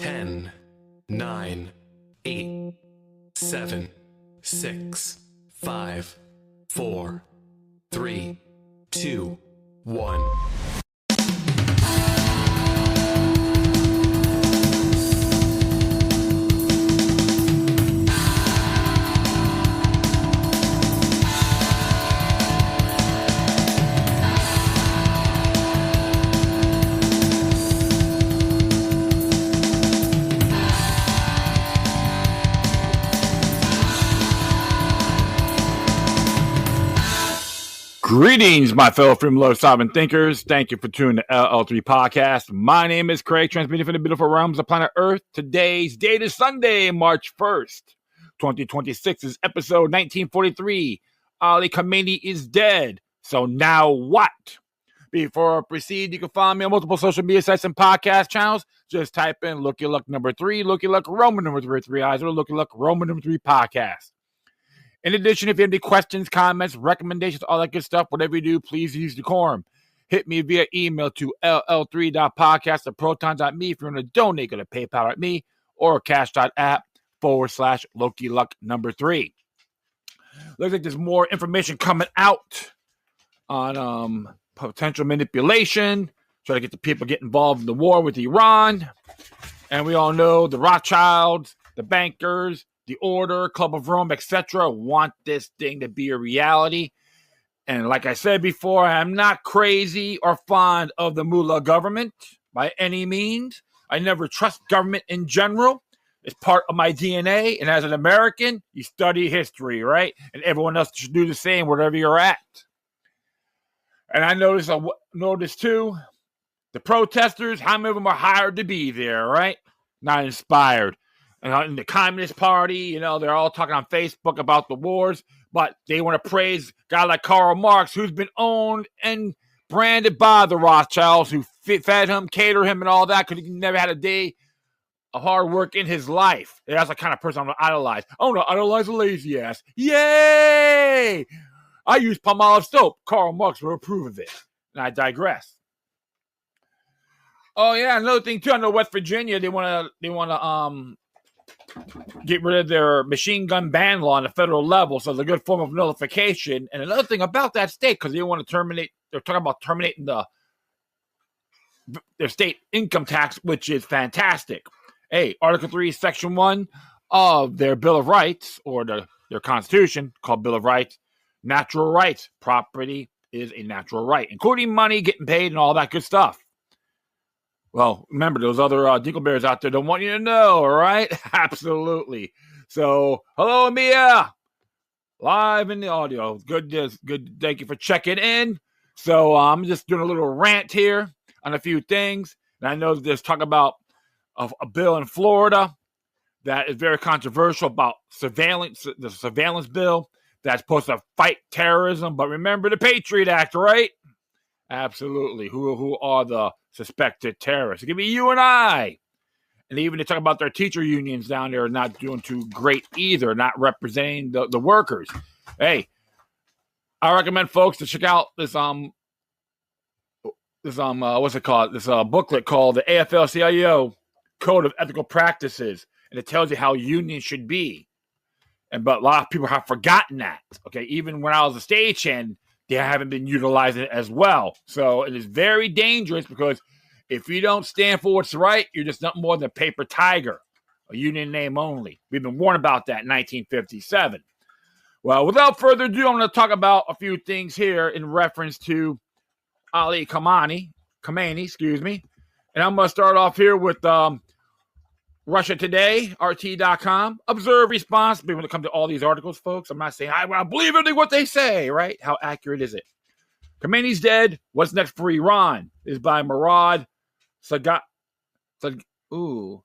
10, 9, 8, 7, 6, 5, 4, 3, 2, 1. Greetings, my fellow freedom lovers, sovereign thinkers. Thank you for tuning to LL3 Podcast. My name is Craig, transmitting from the beautiful realms of planet Earth. Today's date is Sunday, March 1st, 2026 is episode 1943. Ali Khamenei is dead. So now what? Before I proceed, you can find me on multiple social media sites and podcast channels. Just type in Looky Luck number 3, Looky Luck Roman number 3 eyes, or Looky Luck Roman number 3 podcast. In addition, if you have any questions, comments, recommendations, all that good stuff, whatever you do, please use decorum. Hit me via email to ll3.podcast@proton.me. If you want to donate, go to PayPal.me or cash.app/Loki Luck number 3. Looks like there's more information coming out on potential manipulation, try to get the people get involved in the war with Iran. And we all know the Rothschilds, the bankers, the Order, Club of Rome, etc. want this thing to be a reality. And like I said before, I'm not crazy or fond of the mullah government by any means. I never trust government in general. It's part of my DNA. And as an American, you study history, right? And everyone else should do the same wherever you're at. And I noticed too, the protesters, how many of them are hired to be there, right? Not inspired. And in the Communist Party, they're all talking on Facebook about the wars, but they want to praise a guy like Karl Marx, who's been owned and branded by the Rothschilds, who fed him, catered him, and all that, because he never had a day of hard work in his life. That's the kind of person I'm going to idolize. I want to idolize a lazy ass. Yay! I use Palmolive soap. Karl Marx will approve of it. And I digress. Oh yeah, another thing too. I know West Virginia, they want to get rid of their machine gun ban law on the federal level, so it's a good form of nullification. And another thing about that state, because they want to terminate, they're talking about terminating their state income tax, which is fantastic. Hey, Article 3, Section 1 of their Bill of Rights, or their Constitution, called Bill of Rights, natural rights. Property is a natural right, including money, getting paid, and all that good stuff. Well, remember, those other Dinkleberries out there don't want you to know, all right? Absolutely. So, hello, Mia. Live in the audio. Good. Thank you for checking in. So, I'm just doing a little rant here on a few things. And I know there's talk about a bill in Florida that is very controversial about the surveillance bill that's supposed to fight terrorism. But remember the Patriot Act, right? Absolutely. Who are the suspected terrorists? It could be you and I. And even they talk about their teacher unions down there not doing too great either, not representing the workers. Hey, I recommend folks to check out this what's it called? This booklet called the AFL-CIO Code of Ethical Practices, and it tells you how unions should be. But a lot of people have forgotten that. Okay, even when I was a stagehand, they haven't been utilizing it as well. So it is very dangerous, because if you don't stand for what's right, you're just nothing more than a paper tiger, a union name only. We've been warned about that in 1957. Well, without further ado, I'm going to talk about a few things here in reference to Ali Khamenei, and I'm going to start off here with Russia Today, RT.com. Observe responsibly when it comes to all these articles, folks. I'm not saying I believe everything what they say, right? How accurate is it? Khamenei's dead. What's next for Iran? Is by Murad Sagaz. The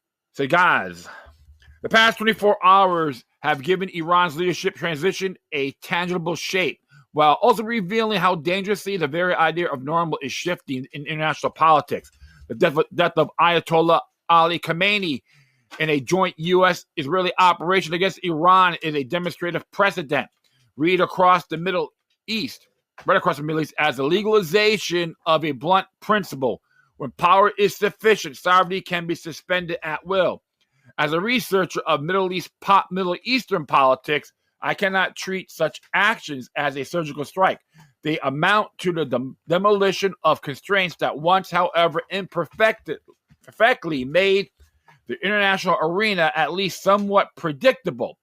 past 24 hours have given Iran's leadership transition a tangible shape, while also revealing how dangerously the very idea of normal is shifting in international politics. The death of Ayatollah Ali Khamenei in a joint U.S.-Israeli operation against Iran is a demonstrative precedent. Right across the Middle East as the legalization of a blunt principle, When power is sufficient, sovereignty can be suspended at will. As a researcher of Middle Eastern politics, I cannot treat such actions as a surgical strike. They amount to the demolition of constraints that once, however, imperfectly made the international arena at least somewhat predictable.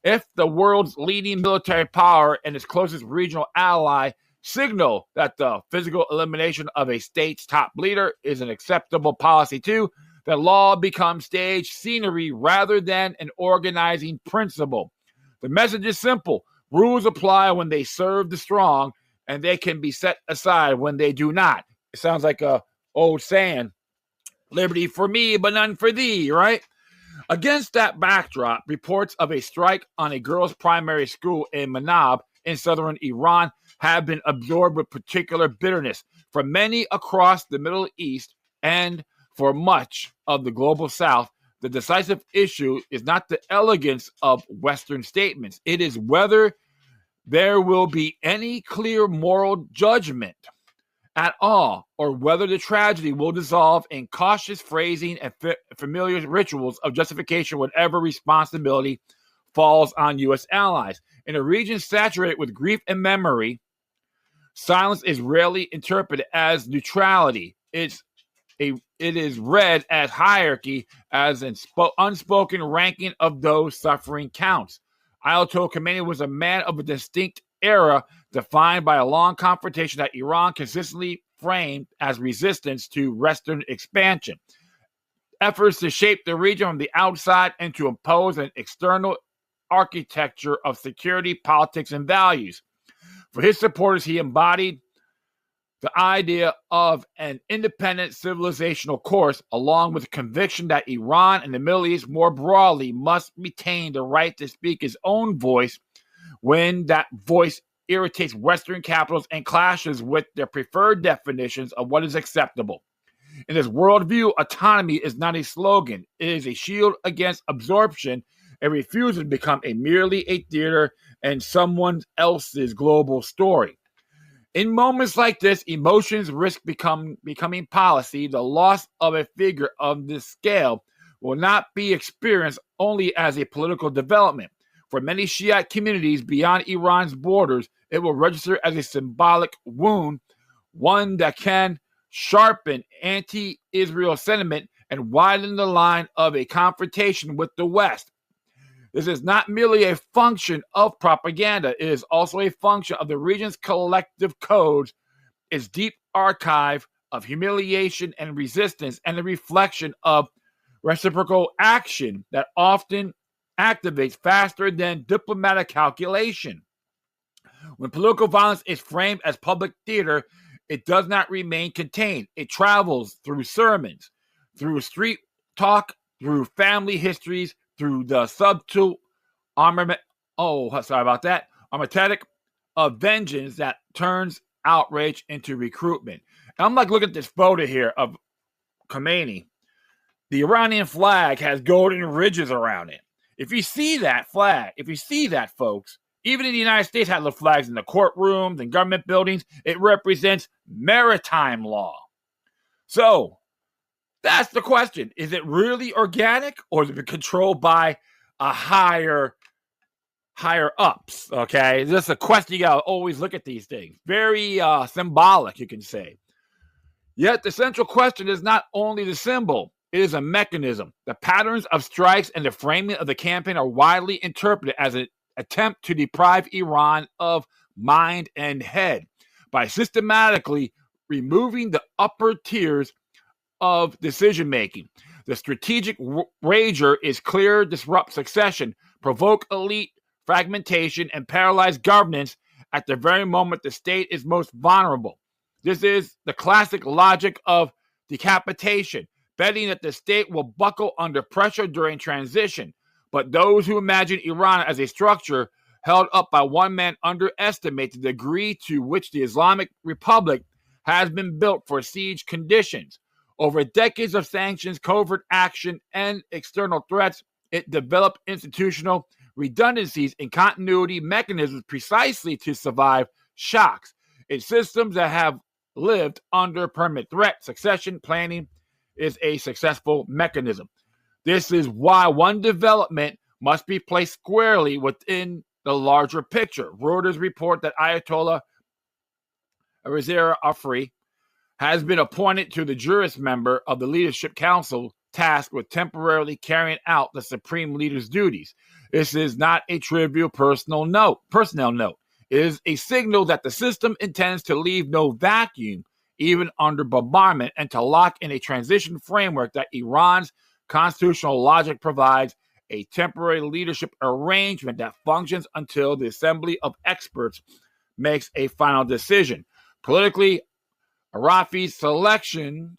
If the world's leading military power and its closest regional ally signal that the physical elimination of a state's top leader is an acceptable policy too, then law becomes stage scenery rather than an organizing principle. The message is simple. Rules apply when they serve the strong, and they can be set aside when they do not. It sounds like a old saying, liberty for me, but none for thee, right? Against that backdrop, reports of a strike on a girls' primary school in Manab in southern Iran have been absorbed with particular bitterness. For many across the Middle East and for much of the global South, the decisive issue is not the elegance of Western statements. It is whether there will be any clear moral judgment at all, or whether the tragedy will dissolve in cautious phrasing and familiar rituals of justification whenever responsibility falls on U.S. allies. In a region saturated with grief and memory, silence is rarely interpreted as neutrality. It is read as hierarchy, as an unspoken ranking of those suffering counts. Ayatollah Khamenei was a man of a distinct era defined by a long confrontation that Iran consistently framed as resistance to Western expansion. Efforts to shape the region from the outside and to impose an external architecture of security, politics, and values. For his supporters, he embodied the idea of an independent civilizational course, along with the conviction that Iran and the Middle East more broadly must retain the right to speak his own voice when that voice irritates Western capitals and clashes with their preferred definitions of what is acceptable. In this worldview, autonomy is not a slogan. It is a shield against absorption and refusal to become merely a theater and someone else's global story. In moments like this, emotions risk becoming policy. The loss of a figure of this scale will not be experienced only as a political development. For many Shiite communities beyond Iran's borders, it will register as a symbolic wound, one that can sharpen anti-Israel sentiment and widen the line of a confrontation with the West. This is not merely a function of propaganda. It is also a function of the region's collective codes, its deep archive of humiliation and resistance, and the reflection of reciprocal action that often activates faster than diplomatic calculation. When political violence is framed as public theater, it does not remain contained. It travels through sermons, through street talk, through family histories, through the subtle armament. Armatatic of vengeance that turns outrage into recruitment. And I'm like, look at this photo here of Khamenei. The Iranian flag has golden ridges around it. If you see that flag, folks, even in the United States had the flags in the courtrooms and government buildings. It represents maritime law. So that's the question. Is it really organic, or is it controlled by a higher ups? Okay, this is a question. You gotta always look at these things. Very symbolic, you can say. Yet the central question is not only the symbol, it is a mechanism. The patterns of strikes and the framing of the campaign are widely interpreted as an attempt to deprive Iran of mind and head by systematically removing the upper tiers of decision-making. The strategic rager is clear, disrupt succession, provoke elite fragmentation, and paralyze governance at the very moment the state is most vulnerable. This is the classic logic of decapitation, betting that the state will buckle under pressure during transition. But those who imagine Iran as a structure held up by one man underestimate the degree to which the Islamic Republic has been built for siege conditions. Over decades of sanctions, covert action, and external threats, it developed institutional redundancies and continuity mechanisms precisely to survive shocks. It's systems that have lived under permanent threat. Succession planning is a successful mechanism. This is why one development must be placed squarely within the larger picture. Reuters report that Ayatollah Reza Afri has been appointed to the jurist member of the Leadership Council tasked with temporarily carrying out the supreme leader's duties. This is not a trivial personnel note. It is a signal that the system intends to leave no vacuum, even under bombardment, and to lock in a transition framework that Iran's constitutional logic provides, a temporary leadership arrangement that functions until the assembly of experts makes a final decision. Politically, Arafi's selection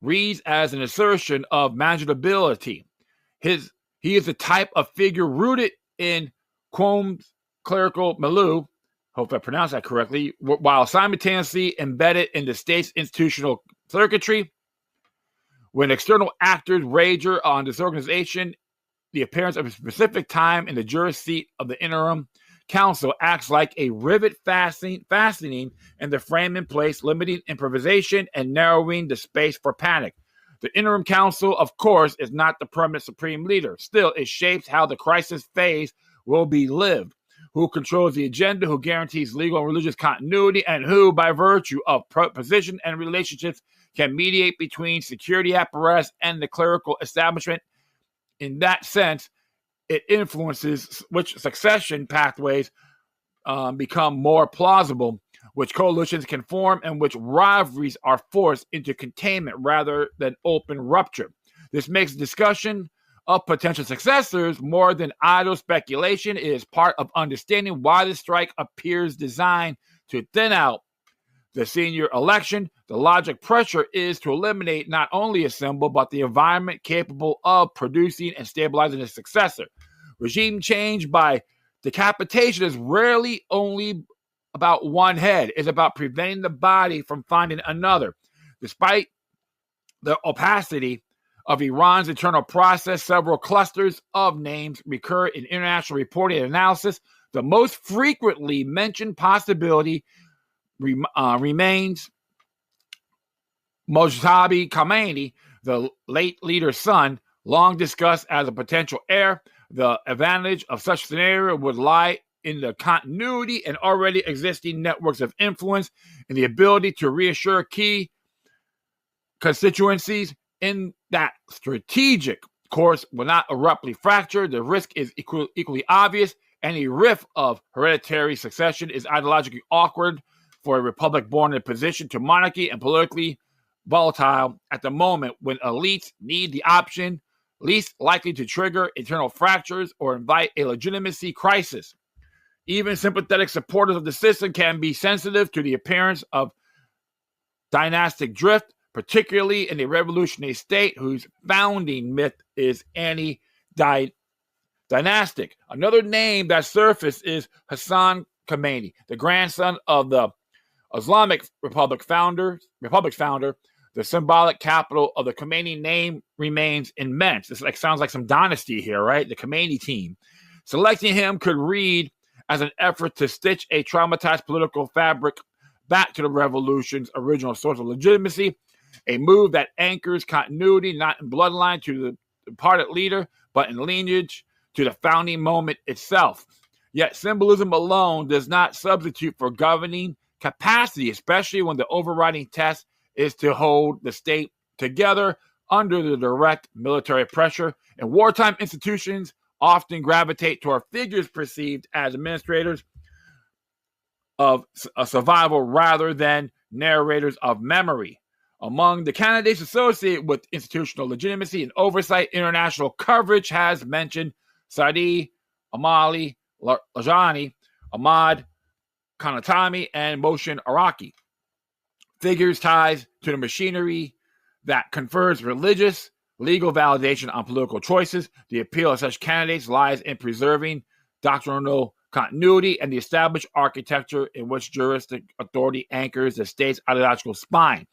reads as an assertion of manageability. He is the type of figure rooted in Qom's clerical milieu, hope I pronounced that correctly, while simultaneously embedded in the state's institutional circuitry. When external actors wager on disorganization, the appearance of a specific time in the jurist seat of the interim council acts like a rivet fastening in the frame in place, limiting improvisation and narrowing the space for panic. The interim council, of course, is not the permanent supreme leader. Still, it shapes how the crisis phase will be lived, who controls the agenda, who guarantees legal and religious continuity, and who, by virtue of position and relationships, can mediate between security apparatus and the clerical establishment. In that sense, it influences which succession pathways become more plausible, which coalitions can form, and which rivalries are forced into containment rather than open rupture. This makes discussion of potential successors more than idle speculation. It is part of understanding why the strike appears designed to thin out the senior election. The logic pressure is to eliminate not only a symbol, but the environment capable of producing and stabilizing a successor. Regime change by decapitation is rarely only about one head. It's about preventing the body from finding another. Despite the opacity of Iran's internal process, several clusters of names recur in international reporting and analysis. The most frequently mentioned possibility remains Mojtaba Khamenei, the late leader's son, long discussed as a potential heir. The advantage of such scenario would lie in the continuity and already existing networks of influence and the ability to reassure key constituencies in that strategic course will not abruptly fracture. The risk is equally obvious. Any rift of hereditary succession is ideologically awkward for a republic born in a position to monarchy and politically volatile at the moment when elites need the option least likely to trigger internal fractures or invite a legitimacy crisis. Even sympathetic supporters of the system can be sensitive to the appearance of dynastic drift, particularly in a revolutionary state whose founding myth is anti-dynastic. Another name that surfaced is Hassan Khamenei, the grandson of the Islamic Republic founder. The symbolic capital of the Khamenei name remains immense. This sounds like some dynasty here, right? The Khamenei team. Selecting him could read as an effort to stitch a traumatized political fabric back to the revolution's original source of legitimacy, a move that anchors continuity not in bloodline to the departed leader, but in lineage to the founding moment itself. Yet symbolism alone does not substitute for governing capacity, especially when the overriding test is to hold the state together under the direct military pressure. And wartime institutions often gravitate toward figures perceived as administrators of a survival rather than narrators of memory. Among the candidates associated with institutional legitimacy and oversight, international coverage has mentioned Saadi Amali Lajani, Ahmad Kanatami, and Mohsen Iraqi. Figures ties to the machinery that confers religious, legal validation on political choices. The appeal of such candidates lies in preserving doctrinal continuity and the established architecture in which juristic authority anchors the state's ideological spine.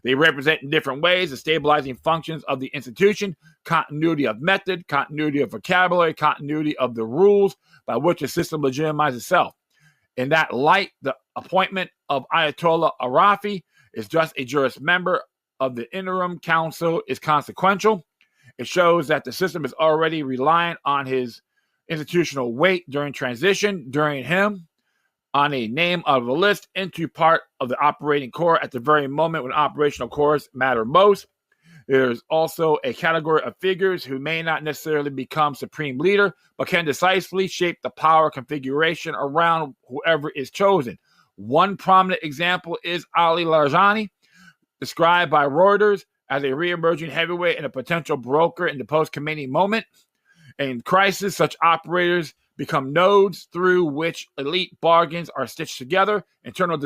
They represent in different ways the stabilizing functions of the institution, continuity of method, continuity of vocabulary, continuity of the rules by which the system legitimizes itself. In that light, the appointment of Ayatollah Arafi is just a jurist member of the interim council is consequential. It shows that the system is already reliant on his institutional weight during transition, during him on a name of the list into part of the operating core at the very moment when operational cores matter most. There's also a category of figures who may not necessarily become supreme leader, but can decisively shape the power configuration around whoever is chosen. One prominent example is Ali Larijani, described by Reuters as a re-emerging heavyweight and a potential broker in the post-Khamenei moment. In crisis, such operators become nodes through which elite bargains are stitched together. Internal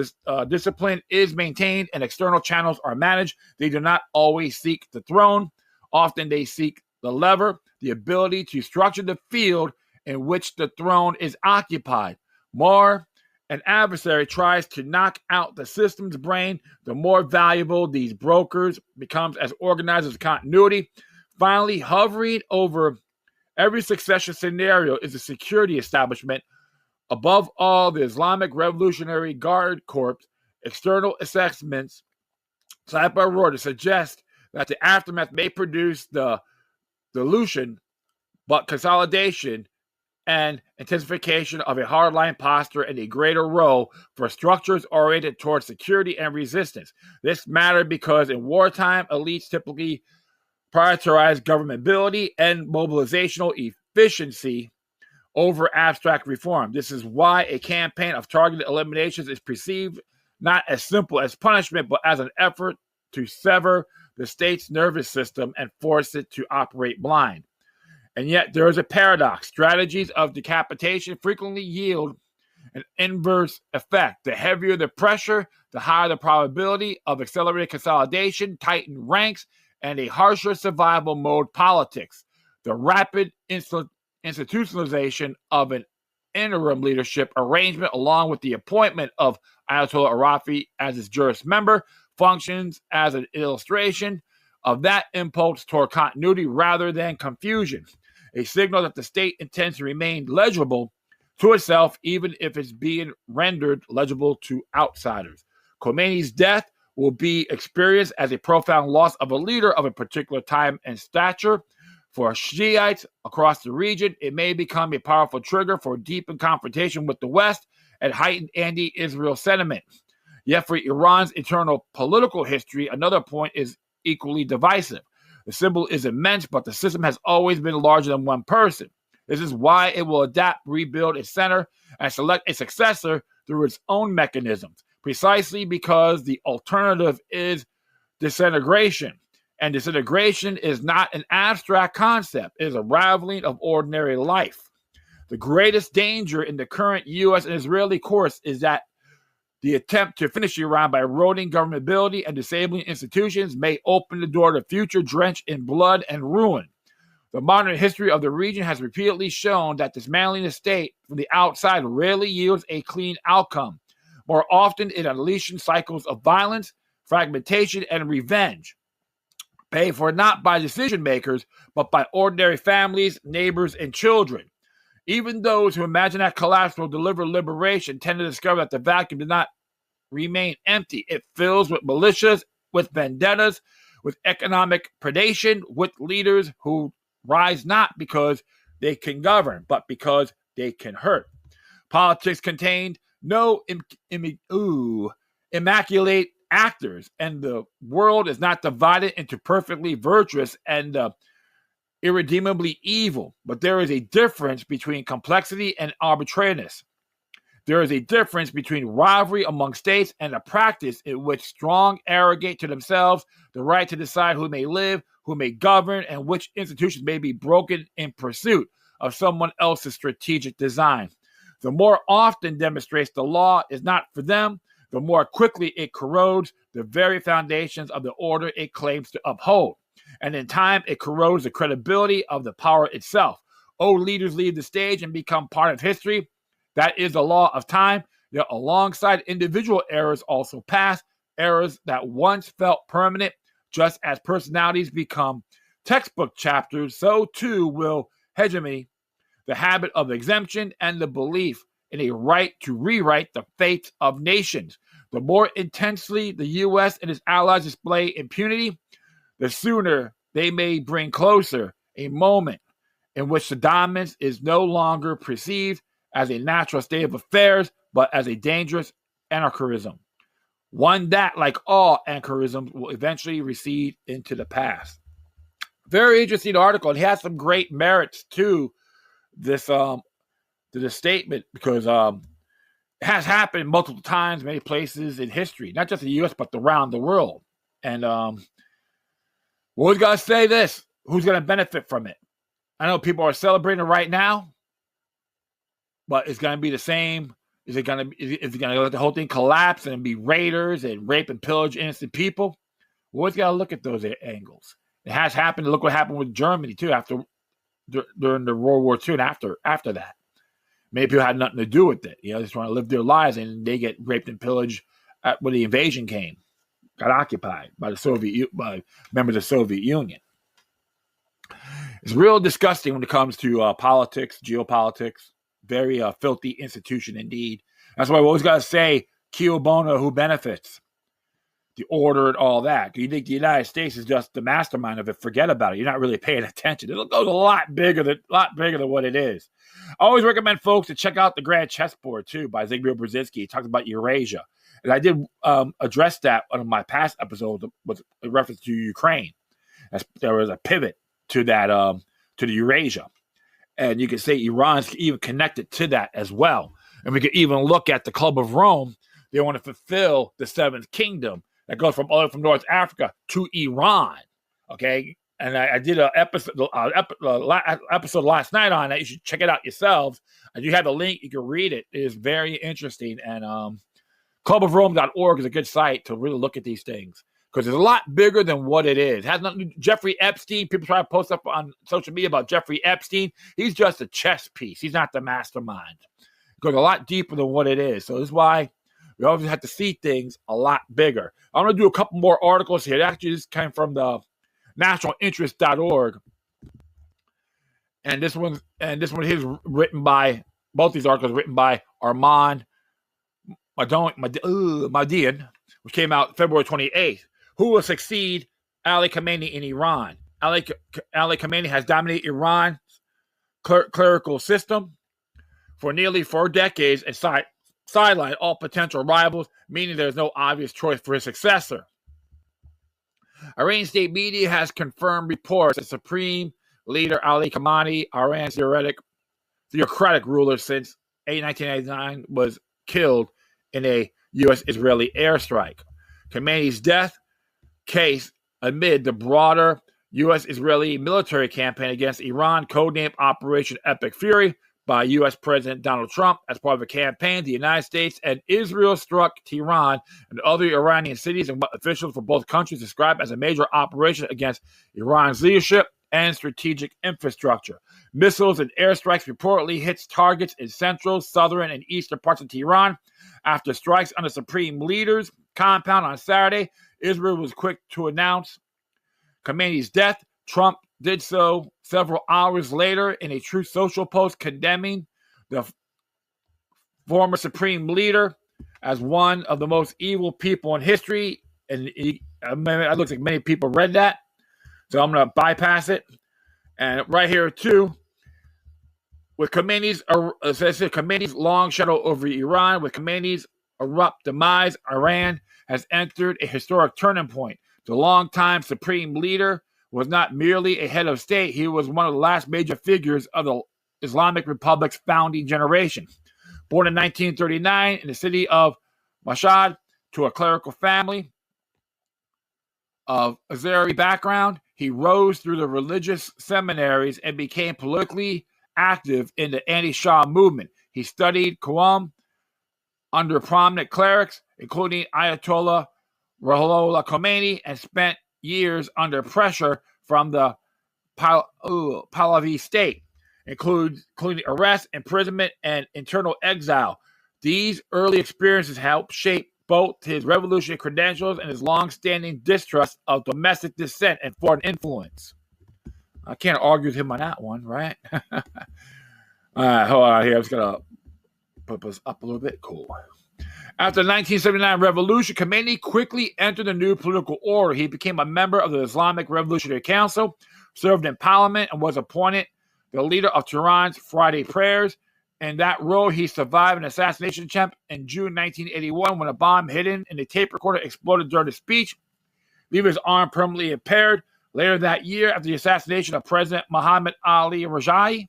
discipline is maintained and external channels are managed. They do not always seek the throne. Often they seek the lever, the ability to structure the field in which the throne is occupied. More an adversary tries to knock out the system's brain, the more valuable these brokers becomes as organizers of continuity. Finally, hovering over every succession scenario is the security establishment. Above all, the Islamic Revolutionary Guard Corps. External assessments cited by Reuters suggest that the aftermath may produce the dilution, but consolidation and intensification of a hardline posture and a greater role for structures oriented towards security and resistance. This mattered because in wartime, elites typically prioritize governmentability and mobilizational efficiency over abstract reform. This is why a campaign of targeted eliminations is perceived not as simple as punishment, but as an effort to sever the state's nervous system and force it to operate blind. And yet there is a paradox. Strategies of decapitation frequently yield an inverse effect. The heavier the pressure, the higher the probability of accelerated consolidation, tightened ranks, and a harsher survival mode politics. The rapid institutionalization of an interim leadership arrangement, along with the appointment of Ayatollah Arafi as its jurist member, functions as an illustration of that impulse toward continuity rather than confusion, a signal that the state intends to remain legible to itself, even if it's being rendered legible to outsiders. Khamenei's death will be experienced as a profound loss of a leader of a particular time and stature. For Shiites across the region, it may become a powerful trigger for deepened confrontation with the West and heightened anti-Israel sentiment. Yet for Iran's internal political history, another point is equally divisive. The symbol is immense, but the system has always been larger than one person. This is why it will adapt, rebuild its center, and select a successor through its own mechanisms, precisely because the alternative is disintegration. And disintegration is not an abstract concept. It is a raveling of ordinary life. The greatest danger in the current U.S. and Israeli course is that the attempt to finish Iran by eroding governmentability and disabling institutions may open the door to future drenched in blood and ruin. The modern history of the region has repeatedly shown that dismantling the state from the outside rarely yields a clean outcome. More often, it unleashes cycles of violence, fragmentation, and revenge, paid for not by decision makers, but by ordinary families, neighbors, and children. Even those who imagine that collapse will deliver liberation tend to discover that the vacuum does not remain empty. It fills with militias, with vendettas, with economic predation, with leaders who rise not because they can govern, but because they can hurt. Politics contained no immaculate actors, and the world is not divided into perfectly virtuous and irredeemably evil. But there is a difference between complexity and arbitrariness. There is a difference between rivalry among states and a practice in which strong arrogate to themselves the right to decide who may live, who may govern, and which institutions may be broken in pursuit of someone else's strategic design. The more often demonstrates the law is not for them, the more quickly it corrodes the very foundations of the order it claims to uphold. And in time, it corrodes the credibility of the power itself. Leaders leave the stage and become part of history. That is the law of time. Yet alongside individual errors also pass, errors that once felt permanent. Just as personalities become textbook chapters, so too will hegemony, the habit of exemption, and the belief and a right to rewrite the fates of nations. The more intensely the U.S. and its allies display impunity, the sooner they may bring closer a moment in which the dominance is no longer perceived as a natural state of affairs, but as a dangerous anachronism. One that, like all anachronisms, will eventually recede into the past. Very interesting article. It has some great merits to this statement because it has happened multiple times, many places in history, not just the U.S., but around the world. And we got to say this. Who's going to benefit from it? I know people are celebrating right now, but it's going to be the same. Is it going to let the whole thing collapse and be raiders and rape and pillage innocent people? We always got to look at those angles. It has happened. Look what happened with Germany too during the World War II and after that. Many people had nothing to do with it. They just want to live their lives, and they get raped and pillaged when the invasion came, got occupied by members of the Soviet Union. It's real disgusting when it comes to politics, geopolitics. Very filthy institution indeed. That's why we always got to say, Kio Bono, who benefits? The order and all that. Do you think the United States is just the mastermind of it? Forget about it. You're not really paying attention. It goes a lot bigger than what it is. I always recommend folks to check out The Grand Chessboard, too, by Zygmunt Brzezinski. He talks about Eurasia. And I did address that on my past episode with a reference to Ukraine. There was a pivot to that, to the Eurasia. And you could say Iran's even connected to that as well. And we could even look at the Club of Rome. They want to fulfill the seventh kingdom that goes from North Africa to Iran. Okay. And I did an episode last night on that. You should check it out yourselves. And you have the link. You can read it. It is very interesting. And clubofrome.org is a good site to really look at these things, because it's a lot bigger than what it is. It has nothing. Jeffrey Epstein, people try to post up on social media about Jeffrey Epstein. He's just a chess piece. He's not the mastermind. It goes a lot deeper than what it is. So this is why we always have to see things a lot bigger. I'm going to do a couple more articles here. Actually, this came from the nationalinterest.org. And this one is written by, both these articles written by Armand Madian, which came out February 28th. Who will succeed Ali Khamenei in Iran? Ali Khamenei has dominated Iran's clerical system for nearly 4 decades and sidelined all potential rivals, meaning there's no obvious choice for his successor. Iranian state media has confirmed reports that Supreme Leader Ali Khamenei, Iran's theocratic ruler since 1999, was killed in a U.S.-Israeli airstrike. Khamenei's death case amid the broader U.S.-Israeli military campaign against Iran, codenamed Operation Epic Fury by U.S. President Donald Trump. As part of a campaign, the United States and Israel struck Tehran and other Iranian cities, and what officials for both countries described as a major operation against Iran's leadership and strategic infrastructure. Missiles and airstrikes reportedly hit targets in central, southern, and eastern parts of Tehran. After strikes on the Supreme Leader's compound on Saturday, Israel was quick to announce Khamenei's death. Trump did so several hours later in a Truth Social post condemning the former Supreme Leader as one of the most evil people in history. And it looks like many people read that, so I'm going to bypass it. And right here, too, with Khamenei's long shadow over Iran, with Khamenei's abrupt demise, Iran has entered a historic turning point. The longtime Supreme Leader was not merely a head of state. He was one of the last major figures of the Islamic Republic's founding generation. Born in 1939 in the city of Mashhad to a clerical family of Azeri background, he rose through the religious seminaries and became politically active in the anti-Shah movement. He studied Qur'an under prominent clerics, including Ayatollah Ruhollah Khomeini, and spent years under pressure from the Pahlavi state, including arrest, imprisonment, and internal exile. These early experiences helped shape both his revolutionary credentials and his long-standing distrust of domestic dissent and foreign influence. I can't argue with him on that one, right? All right, hold on here. I'm just going to put this up a little bit. Cool. After the 1979 revolution, Khamenei quickly entered the new political order. He became a member of the Islamic Revolutionary Council, served in parliament, and was appointed the leader of Tehran's Friday prayers. In that role, he survived an assassination attempt in June 1981 when a bomb hidden in a tape recorder exploded during the speech, leaving his arm permanently impaired. Later that year, after the assassination of President Mohammad Ali Rajai,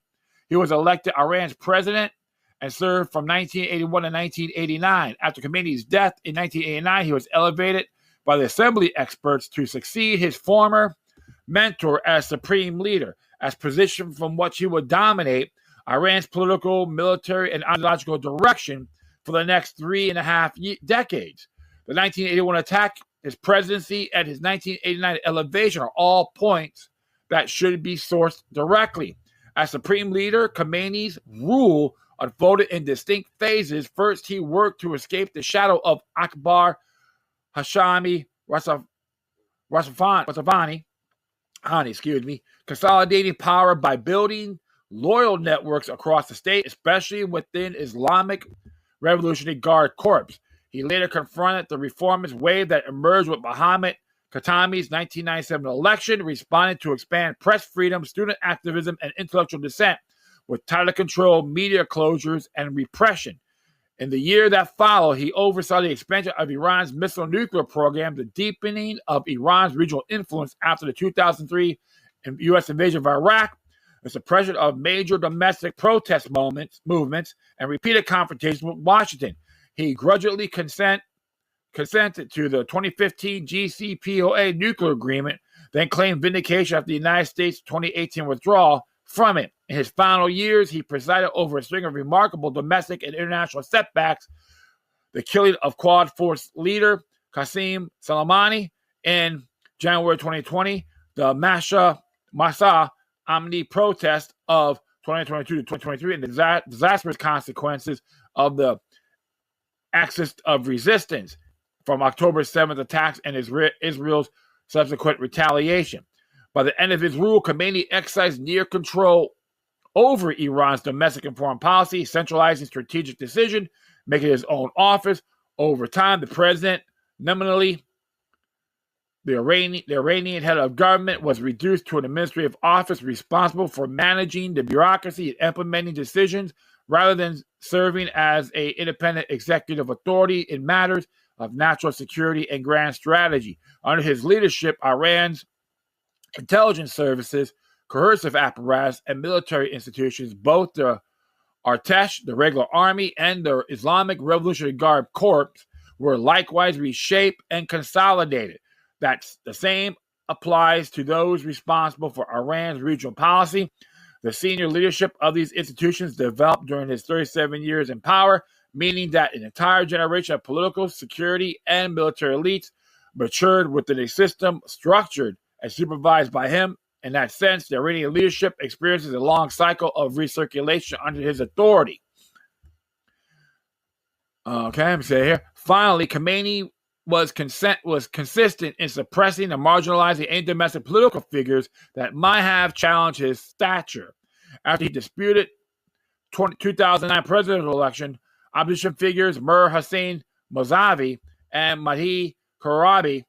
he was elected Iran's president and served from 1981 to 1989. After Khamenei's death in 1989, he was elevated by the assembly experts to succeed his former mentor as supreme leader, as position from which he would dominate Iran's political, military, and ideological direction for the next 3.5 decades. The 1981 attack, his presidency, and his 1989 elevation are all points that should be sourced directly. As supreme leader, Khamenei's rule unfolded in distinct phases. First, he worked to escape the shadow of Akbar Hashemi Rafsanjani, consolidating power by building loyal networks across the state, especially within Islamic Revolutionary Guard Corps. He later confronted the reformist wave that emerged with Mohammad Khatami's 1997 election, responding to expand press freedom, student activism, and intellectual dissent, with tighter control, media closures, and repression. In the year that followed, he oversaw the expansion of Iran's missile nuclear program, the deepening of Iran's regional influence after the 2003 U.S. invasion of Iraq, the suppression of major domestic protest movements, and repeated confrontations with Washington. He grudgingly consented to the 2015 JCPOA nuclear agreement, then claimed vindication after the United States' 2018 withdrawal from it. In his final years, he presided over a string of remarkable domestic and international setbacks: the killing of Quad Force leader Qasem Soleimani in January 2020, the Masa Amni protest of 2022 to 2023, and the disastrous consequences of the axis of resistance from October 7th attacks and Israel's subsequent retaliation. By the end of his rule, Khamenei exercised near control over Iran's domestic and foreign policy, centralizing strategic decision, making his own office. Over time, the president, nominally the Iranian head of government, was reduced to an administrative office responsible for managing the bureaucracy and implementing decisions, rather than serving as an independent executive authority in matters of national security and grand strategy. Under his leadership, Iran's intelligence services, coercive apparatus, and military institutions, both the Artesh, the regular army, and the Islamic Revolutionary Guard Corps, were likewise reshaped and consolidated. That's the same applies to those responsible for Iran's regional policy. The senior leadership of these institutions developed during his 37 years in power, meaning that an entire generation of political, security, and military elites matured within a system structured and supervised by him. In that sense, the Iranian leadership experiences a long cycle of recirculation under his authority. Okay, I'm saying here. Finally, Khamenei was consistent in suppressing and marginalizing any domestic political figures that might have challenged his stature. After he disputed 2009 presidential election, opposition figures Mir Hossein Mousavi and Mahdi Korabi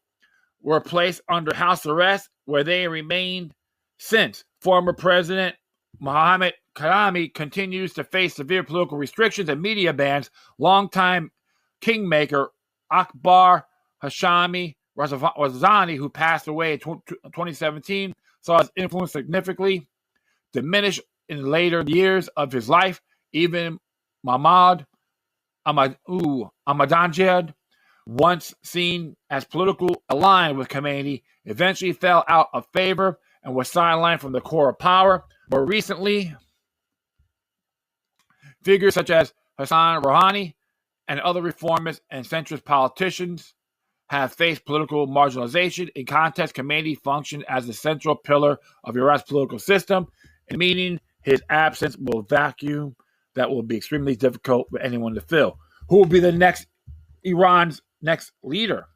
were placed under house arrest, where they remained since. Former President Mohammad Khatami continues to face severe political restrictions and media bans. Longtime kingmaker Akbar Hashemi Rafsanjani, who passed away in 2017, saw his influence significantly diminish in later years of his life. Even Mahmoud Ahmadinejad, once seen as politically aligned with Khamenei, eventually fell out of favor and was sidelined from the core of power. More recently, figures such as Hassan Rouhani and other reformist and centrist politicians have faced political marginalization. In context, Khamenei functioned as the central pillar of Iran's political system, meaning his absence will vacuum that will be extremely difficult for anyone to fill. Who will be Iran's next leader?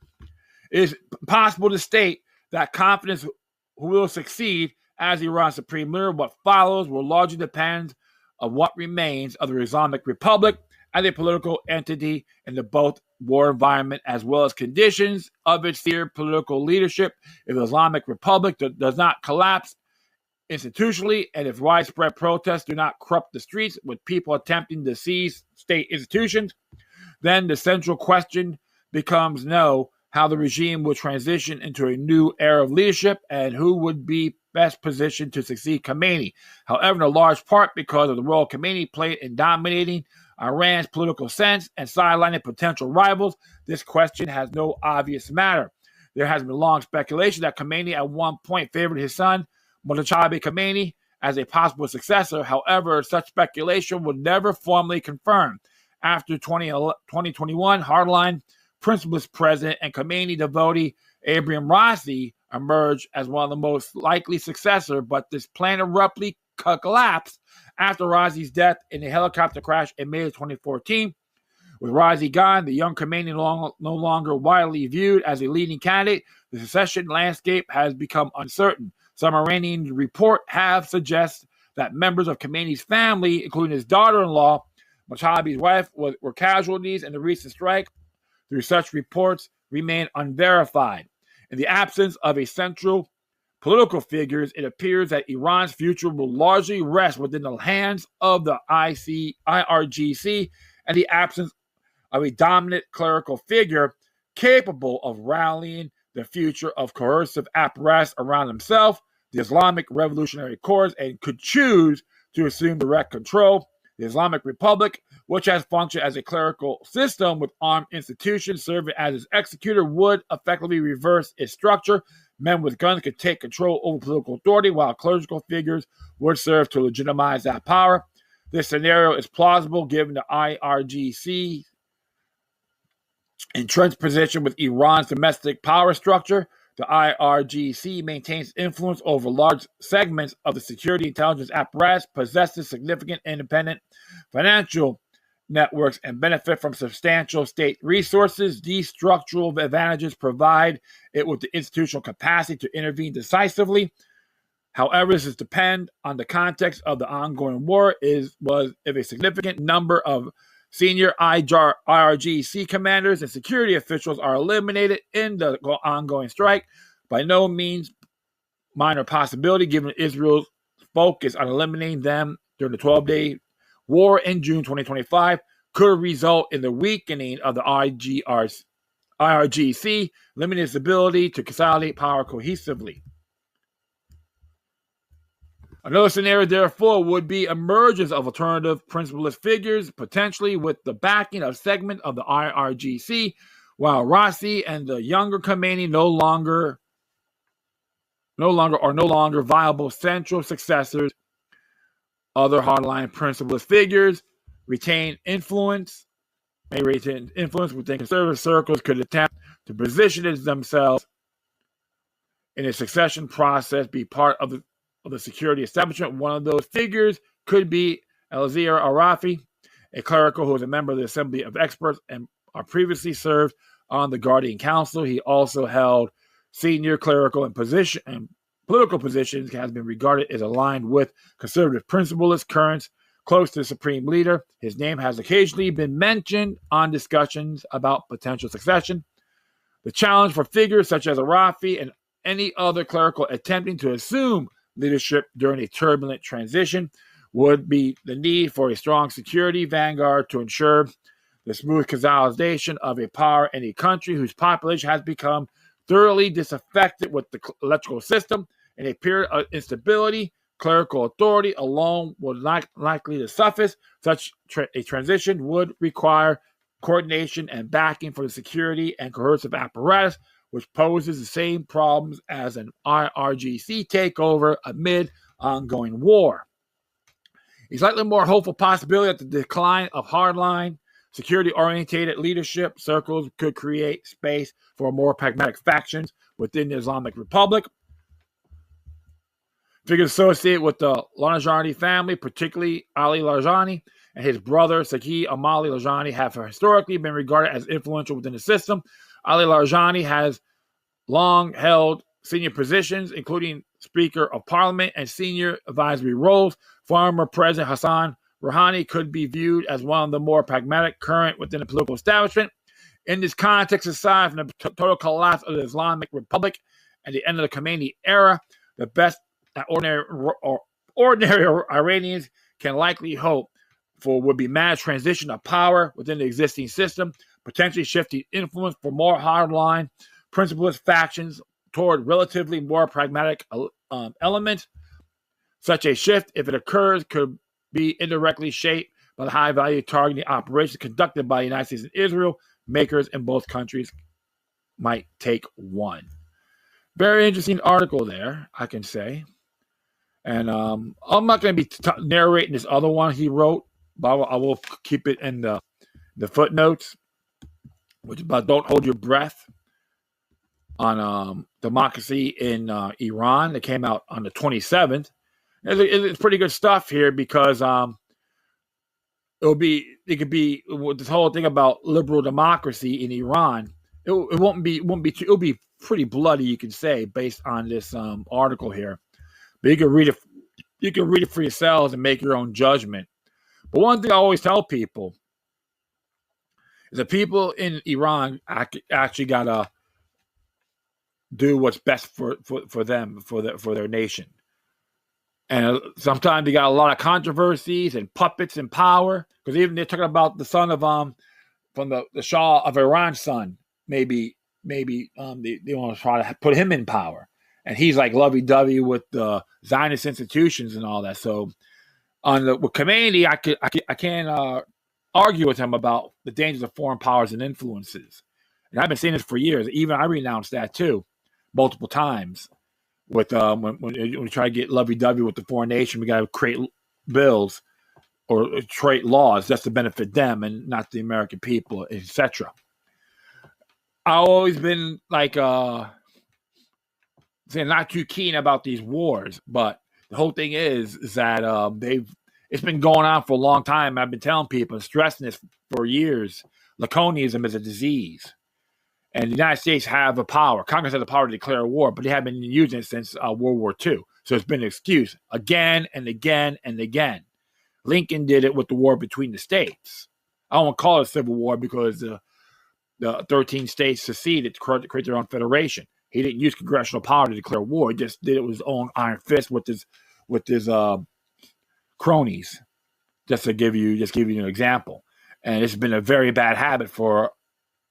It is possible to state that confidence who will succeed as Iran's supreme leader. What follows will largely depend on what remains of the Islamic Republic as a political entity in the both war environment as well as conditions of its political leadership. If the Islamic Republic does not collapse institutionally, and if widespread protests do not corrupt the streets with people attempting to seize state institutions, then the central question becomes how the regime will transition into a new era of leadership and who would be best positioned to succeed Khamenei. However, in a large part because of the role Khamenei played in dominating Iran's political sense and sidelining potential rivals, this question has no obvious matter. There has been long speculation that Khamenei at one point favored his son, Mojtaba Khamenei, as a possible successor. However, such speculation was never formally confirmed. After 2021, hardline principlist president and Khamenei devotee Ibrahim Raisi emerged as one of the most likely successors, but this plan abruptly collapsed after Raisi's death in a helicopter crash in May of 2014. With Raisi gone, the young Khamenei no longer widely viewed as a leading candidate. The succession landscape has become uncertain. Some Iranian reports have suggested that members of Khamenei's family, including his daughter-in-law, Mojtaba's wife, were casualties in the recent strike. Through such reports remain unverified. In the absence of a central political figures, it appears that Iran's future will largely rest within the hands of the IRGC, and the absence of a dominant clerical figure capable of rallying the future of coercive apparatus around himself, the Islamic Revolutionary Corps, and could choose to assume direct control. The Islamic Republic, which has functioned as a clerical system with armed institutions serving as its executor, would effectively reverse its structure. Men with guns could take control over political authority, while clerical figures would serve to legitimize that power. This scenario is plausible given the IRGC entrenched position with Iran's domestic power structure. The IRGC maintains influence over large segments of the security intelligence apparatus, possesses significant independent financial networks, and benefit from substantial state resources. These structural advantages provide it with the institutional capacity to intervene decisively. However, this depends on the context of the ongoing war. If a significant number of senior IRGC commanders and security officials are eliminated in the ongoing strike, by no means minor possibility given Israel's focus on eliminating them during the 12-day war in June 2025, could result in the weakening of the IRGC, limiting its ability to consolidate power cohesively. Another scenario, therefore, would be emergence of alternative principlist figures, potentially with the backing of segment of the IRGC, while Raisi and the younger Khamenei no longer viable central successors. Other hardline principlist figures may retain influence within conservative circles, could attempt to position themselves in a succession process, be part of the security establishment. One of those figures could be Elazar Arafi, a clerical who is a member of the Assembly of Experts and previously served on the Guardian Council. He also held senior clerical and political positions, has been regarded as aligned with conservative principlist currents close to the supreme leader. His name has occasionally been mentioned on discussions about potential succession. The challenge for figures such as Arafi and any other clerical attempting to assume leadership during a turbulent transition would be the need for a strong security vanguard to ensure the smooth consolidation of a power in a country whose population has become thoroughly disaffected with the electrical system. In a period of instability, clerical authority alone would not likely to suffice. Such a transition would require coordination and backing for the security and coercive apparatus, which poses the same problems as an IRGC takeover amid ongoing war. A slightly more hopeful possibility that the decline of hardline, security-oriented leadership circles could create space for more pragmatic factions within the Islamic Republic. Figures associated with the Larijani family, particularly Ali Larijani and his brother Saqi Amali Larijani, have historically been regarded as influential within the system. Ali Larijani has long held senior positions, including Speaker of Parliament and senior advisory roles. Former President Hassan Rouhani could be viewed as one of the more pragmatic current within the political establishment. In this context, aside from the total collapse of the Islamic Republic and the end of the Khamenei era, the best that ordinary Iranians can likely hope for would be managed transition of power within the existing system, potentially shifting influence for more hardline, principlist factions toward relatively more pragmatic elements. Such a shift, if it occurs, could be indirectly shaped by the high-value targeting operations conducted by the United States and Israel. Makers in both countries might take one. Very interesting article there, I can say. And I'm not going to be narrating this other one he wrote, but I will keep it in the footnotes, which is about don't hold your breath on democracy in Iran. It came out on the 27th. It's pretty good stuff here because it could be this whole thing about liberal democracy in Iran. It'll be pretty bloody, you can say, based on this article here. But you can read it for yourselves and make your own judgment. But one thing I always tell people is that people in Iran actually gotta do what's best for them, for their nation. And sometimes you got a lot of controversies and puppets in power, because even they're talking about the son of from the Shah of Iran's son. Maybe they want to try to put him in power, and he's like lovey-dovey with the Zionist institutions and all that. So with Khamenei, I can't argue with him about the dangers of foreign powers and influences. And I've been saying this for years. Even I renounced that too, multiple times. With when we try to get lovey-dovey with the foreign nation, we got to create bills or create laws just to benefit them and not the American people, etc. I've always been like saying not too keen about these wars, but the whole thing is that it's been going on for a long time. I've been telling people and stressing this for years. Laconism is a disease. And the United States have the power. Congress has the power to declare war, but they haven't been using it since World War II. So it's been an excuse again and again and again. Lincoln did it with the war between the states. I don't want to call it a civil war because the 13 states seceded to create their own federation. He didn't use congressional power to declare war. He just did it with his own iron fist with his cronies. Just to give you an example. And it's been a very bad habit for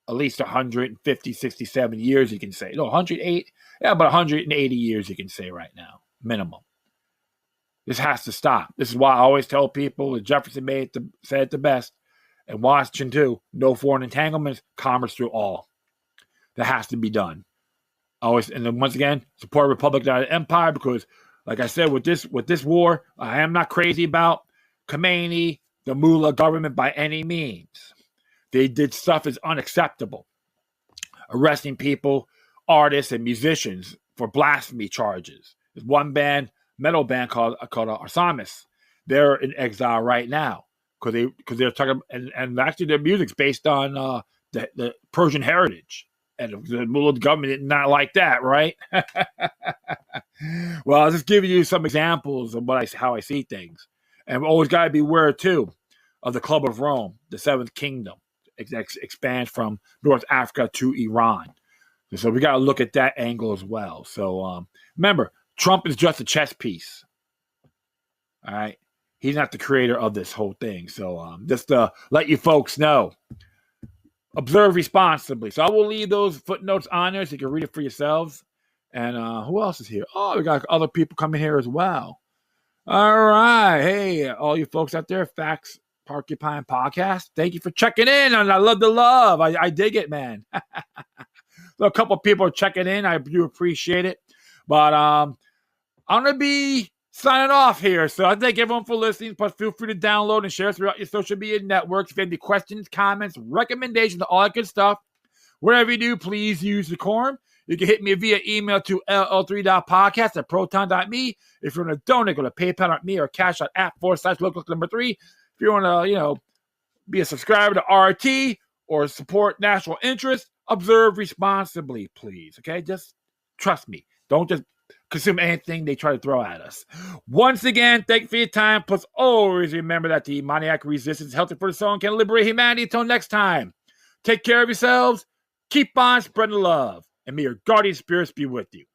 at least 150, 67 years, you can say. No, 108, about 180 years, you can say right now, minimum. This has to stop. This is why I always tell people that Jefferson said it the best, and Washington too, no foreign entanglements, commerce through all. That has to be done. And then once again, support Republic, not an empire, because like I said, with this war, I am not crazy about Khamenei, the mullah government by any means. They did stuff that's unacceptable. Arresting people, artists, and musicians for blasphemy charges. There's one metal band called Arsamis. They're in exile right now because they're talking, and actually their music's based on the Persian heritage. And the mullah government did not like that, right? Well, I'll just give you some examples of how I see things. And we always got to be aware, too, of the Club of Rome, the Seventh Kingdom. Expands from North Africa to Iran. So we got to look at that angle as well. So remember, Trump is just a chess piece. All right? He's not the creator of this whole thing. So just to let you folks know, observe responsibly. So I will leave those footnotes on there so you can read it for yourselves. And who else is here? Oh, we got other people coming here as well. All right. Hey, all you folks out there, Facts Porcupine Podcast. Thank you for checking in, and I love the love. I dig it, man. So a couple of people are checking in. I do appreciate it. But I'm going to be signing off here. So I thank everyone for listening. Plus, feel free to download and share throughout your social media networks. If you have any questions, comments, recommendations, all that good stuff, whatever you do, please use decorum. You can hit me via email to ll3.podcast@proton.me. If you want to donate, go to PayPal.me or Cash App /local3. If you want to, be a subscriber to RT or support national interest, observe responsibly, please. Okay, just trust me. Don't just consume anything they try to throw at us. Once again, thank you for your time. Plus, always remember that the demoniac resistance is healthy for the soul and can liberate humanity. Until next time, take care of yourselves. Keep on spreading love. And may your guardian spirits be with you.